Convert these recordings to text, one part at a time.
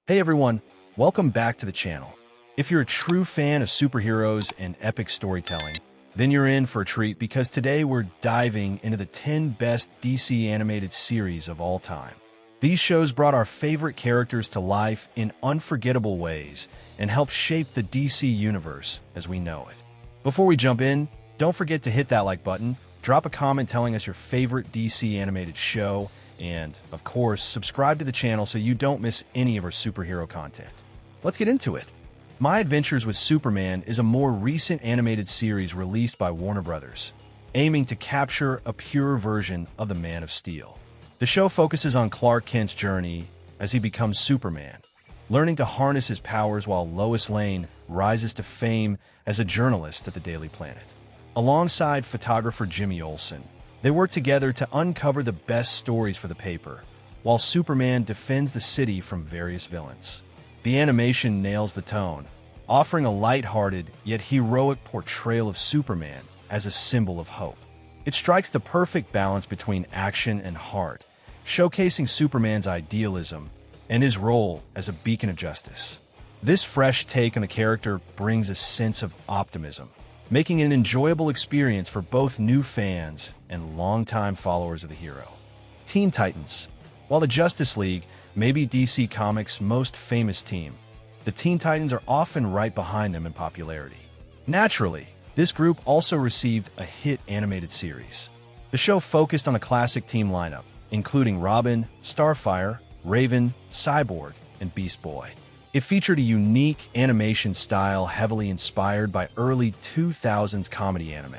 Hey everyone, welcome back to the channel. If you're a true fan of superheroes and epic storytelling, then you're in for a treat because today we're diving into the 10 best DC animated series of all time. These shows brought our favorite characters to life in unforgettable ways and helped shape the DC universe as we know it. Before we jump in, don't forget to hit that like button, drop a comment telling us your favorite DC animated show, and, of course, subscribe to the channel so you don't miss any of our superhero content. Let's get into it. My Adventures with Superman is a more recent animated series released by Warner Brothers, aiming to capture a pure version of the Man of Steel. The show focuses on Clark Kent's journey as he becomes Superman, learning to harness his powers while Lois Lane rises to fame as a journalist at the Daily Planet. Alongside photographer Jimmy Olsen, they work together to uncover the best stories for the paper, while Superman defends the city from various villains. The animation nails the tone, offering a lighthearted yet heroic portrayal of Superman as a symbol of hope. It strikes the perfect balance between action and heart, showcasing Superman's idealism and his role as a beacon of justice. This fresh take on the character brings a sense of optimism, making it an enjoyable experience for both new fans and longtime followers of the hero. Teen Titans. While the Justice League may be DC Comics' most famous team, the Teen Titans are often right behind them in popularity. Naturally, this group also received a hit animated series. The show focused on a classic team lineup, including Robin, Starfire, Raven, Cyborg, and Beast Boy. It featured a unique animation style heavily inspired by early 2000s comedy anime.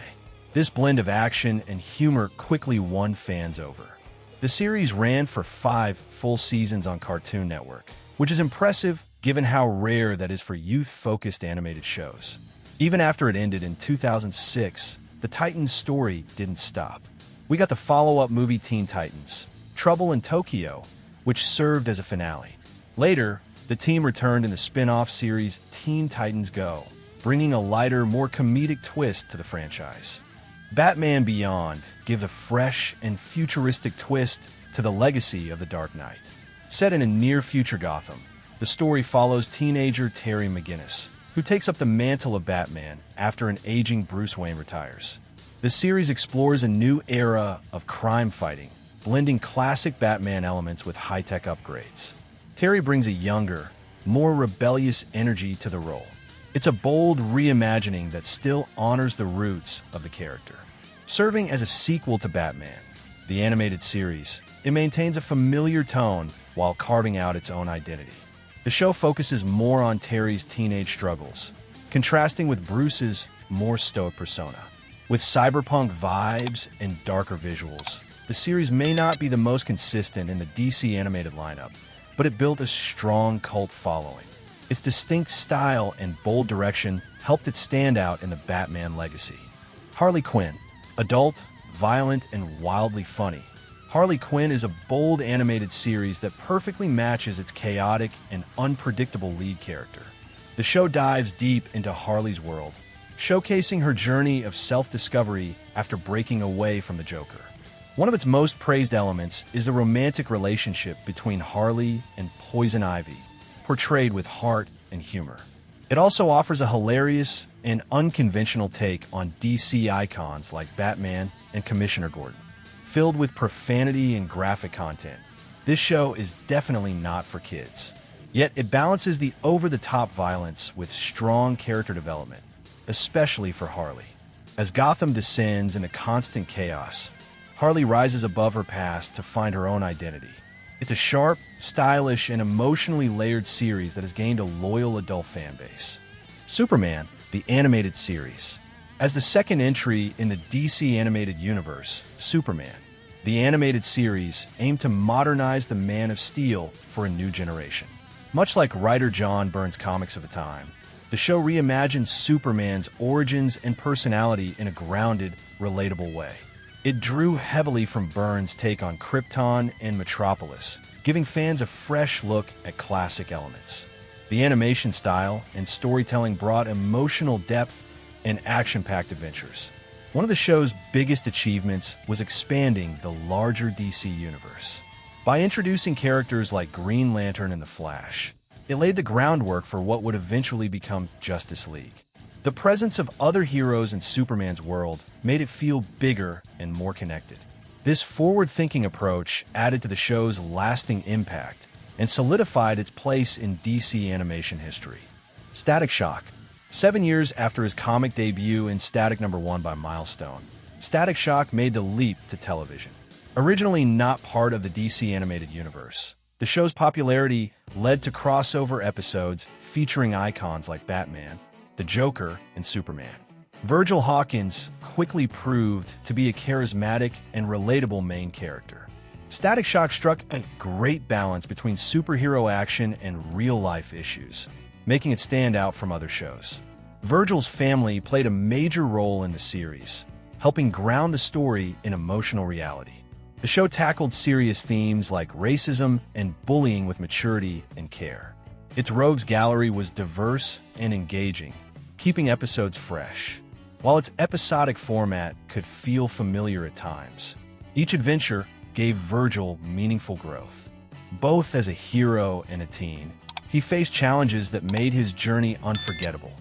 This blend of action and humor quickly won fans over. The series ran for 5 full seasons on Cartoon Network, which is impressive given how rare that is for youth-focused animated shows. Even after it ended in 2006, the Titans story didn't stop. We got the follow-up movie Teen Titans, Trouble in Tokyo, which served as a finale. Later, the team returned in the spin-off series Teen Titans Go, bringing a lighter, more comedic twist to the franchise. Batman Beyond gives a fresh and futuristic twist to the legacy of the Dark Knight. Set in a near-future Gotham, the story follows teenager Terry McGinnis, who takes up the mantle of Batman after an aging Bruce Wayne retires. The series explores a new era of crime fighting, blending classic Batman elements with high-tech upgrades. Terry brings a younger, more rebellious energy to the role. It's a bold reimagining that still honors the roots of the character. Serving as a sequel to Batman, the animated series, it maintains a familiar tone while carving out its own identity. The show focuses more on Terry's teenage struggles, contrasting with Bruce's more stoic persona. With cyberpunk vibes and darker visuals, the series may not be the most consistent in the DC animated lineup, but it built a strong cult following. Its distinct style and bold direction helped it stand out in the Batman legacy. Harley Quinn. Adult, violent, and wildly funny, Harley Quinn is a bold animated series that perfectly matches its chaotic and unpredictable lead character. The show dives deep into Harley's world, showcasing her journey of self-discovery after breaking away from the Joker. One of its most praised elements is the romantic relationship between Harley and Poison Ivy, portrayed with heart and humor. It also offers a hilarious and unconventional take on DC icons like Batman and Commissioner Gordon. Filled with profanity and graphic content, this show is definitely not for kids. Yet it balances the over-the-top violence with strong character development, especially for Harley. As Gotham descends into constant chaos, Harley rises above her past to find her own identity. It's a sharp, stylish, and emotionally layered series that has gained a loyal adult fan base. Superman, the animated series. As the second entry in the DC animated universe, Superman, the animated series aimed to modernize the Man of Steel for a new generation. Much like writer John Byrne's comics of the time, the show reimagined Superman's origins and personality in a grounded, relatable way. It drew heavily from Byrne's take on Krypton and Metropolis, giving fans a fresh look at classic elements. The animation style and storytelling brought emotional depth and action-packed adventures. One of the show's biggest achievements was expanding the larger DC universe. By introducing characters like Green Lantern and the Flash, it laid the groundwork for what would eventually become Justice League. The presence of other heroes in Superman's world made it feel bigger and more connected. This forward-thinking approach added to the show's lasting impact and solidified its place in DC animation history. Static Shock. 7 years after his comic debut in Static #1 by Milestone, Static Shock made the leap to television. Originally not part of the DC animated universe, the show's popularity led to crossover episodes featuring icons like Batman, the Joker, and Superman. Virgil Hawkins quickly proved to be a charismatic and relatable main character. Static Shock struck a great balance between superhero action and real-life issues, making it stand out from other shows. Virgil's family played a major role in the series, helping ground the story in emotional reality. The show tackled serious themes like racism and bullying with maturity and care. Its rogues gallery was diverse and engaging, keeping episodes fresh. While its episodic format could feel familiar at times, each adventure gave Virgil meaningful growth. Both as a hero and a teen, he faced challenges that made his journey unforgettable.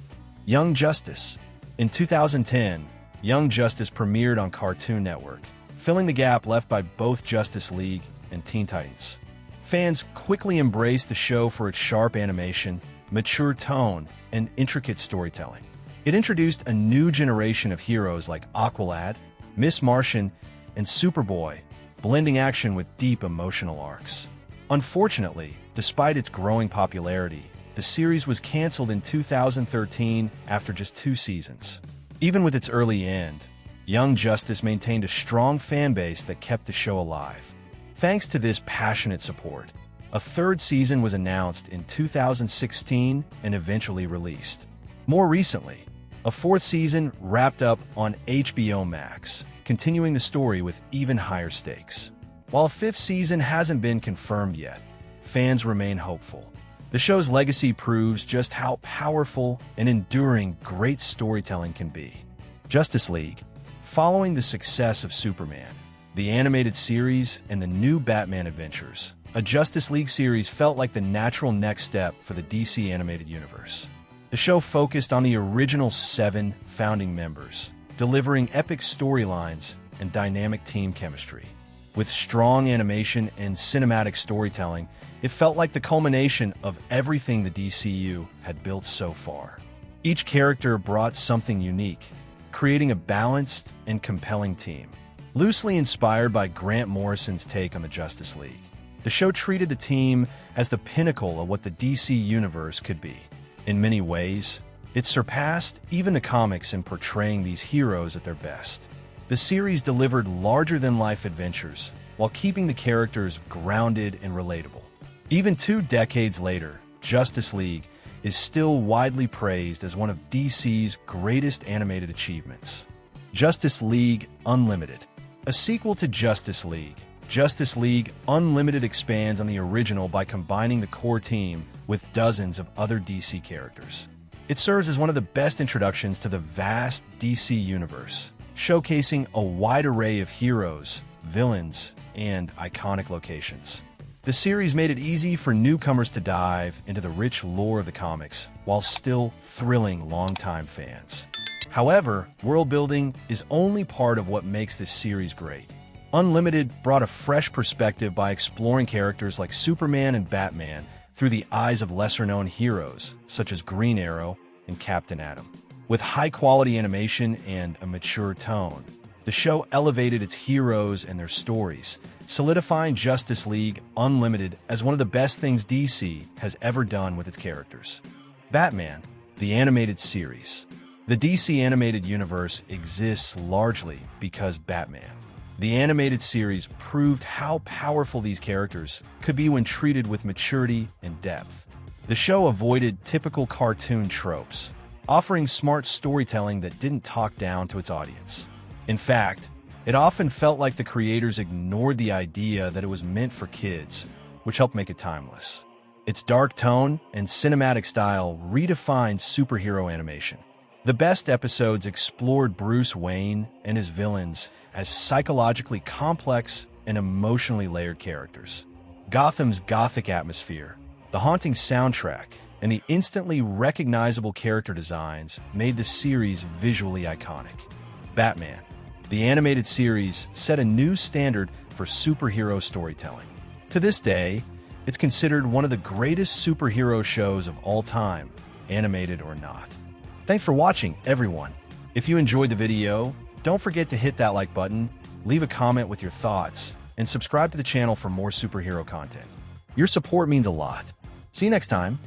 Young Justice. In 2010, Young Justice premiered on Cartoon Network, filling the gap left by both Justice League and Teen Titans. Fans quickly embraced the show for its sharp animation, mature tone, and intricate storytelling. It introduced a new generation of heroes like Aqualad, Miss Martian, and Superboy, blending action with deep emotional arcs. Unfortunately, despite its growing popularity, the series was canceled in 2013 after just 2 seasons. Even with its early end, Young Justice maintained a strong fan base that kept the show alive. Thanks to this passionate support, a 3rd season was announced in 2016 and eventually released. More recently, a 4th season wrapped up on HBO Max, continuing the story with even higher stakes. While a 5th season hasn't been confirmed yet, fans remain hopeful. The show's legacy proves just how powerful and enduring great storytelling can be. Justice League. Following the success of Superman, the animated series, and the new Batman adventures, a Justice League series felt like the natural next step for the DC animated universe. The show focused on the original 7 founding members, delivering epic storylines and dynamic team chemistry. With strong animation and cinematic storytelling, it felt like the culmination of everything the DCU had built so far. Each character brought something unique, creating a balanced and compelling team. Loosely inspired by Grant Morrison's take on the Justice League, the show treated the team as the pinnacle of what the DC universe could be. In many ways, it surpassed even the comics in portraying these heroes at their best. The series delivered larger-than-life adventures while keeping the characters grounded and relatable. Even 2 decades later, Justice League is still widely praised as one of DC's greatest animated achievements. Justice League Unlimited. A sequel to Justice League Unlimited expands on the original by combining the core team with dozens of other DC characters. It serves as one of the best introductions to the vast DC universe, showcasing a wide array of heroes, villains, and iconic locations. The series made it easy for newcomers to dive into the rich lore of the comics while still thrilling longtime fans. However, world building is only part of what makes this series great. Unlimited brought a fresh perspective by exploring characters like Superman and Batman through the eyes of lesser-known heroes such as Green Arrow and Captain Atom. With high-quality animation and a mature tone, the show elevated its heroes and their stories, solidifying Justice League Unlimited as one of the best things DC has ever done with its characters. Batman, the animated series. The DC animated universe exists largely because Batman. The animated series proved how powerful these characters could be when treated with maturity and depth. The show avoided typical cartoon tropes, offering smart storytelling that didn't talk down to its audience. In fact, it often felt like the creators ignored the idea that it was meant for kids, which helped make it timeless. Its dark tone and cinematic style redefined superhero animation. The best episodes explored Bruce Wayne and his villains as psychologically complex and emotionally layered characters. Gotham's gothic atmosphere, The haunting soundtrack and the instantly recognizable character designs made the series visually iconic. Batman, the animated series, set a new standard for superhero storytelling. To this day, it's considered one of the greatest superhero shows of all time, animated or not. Thanks for watching, everyone. If you enjoyed the video, don't forget to hit that like button, leave a comment with your thoughts, and subscribe to the channel for more superhero content. Your support means a lot. See you next time.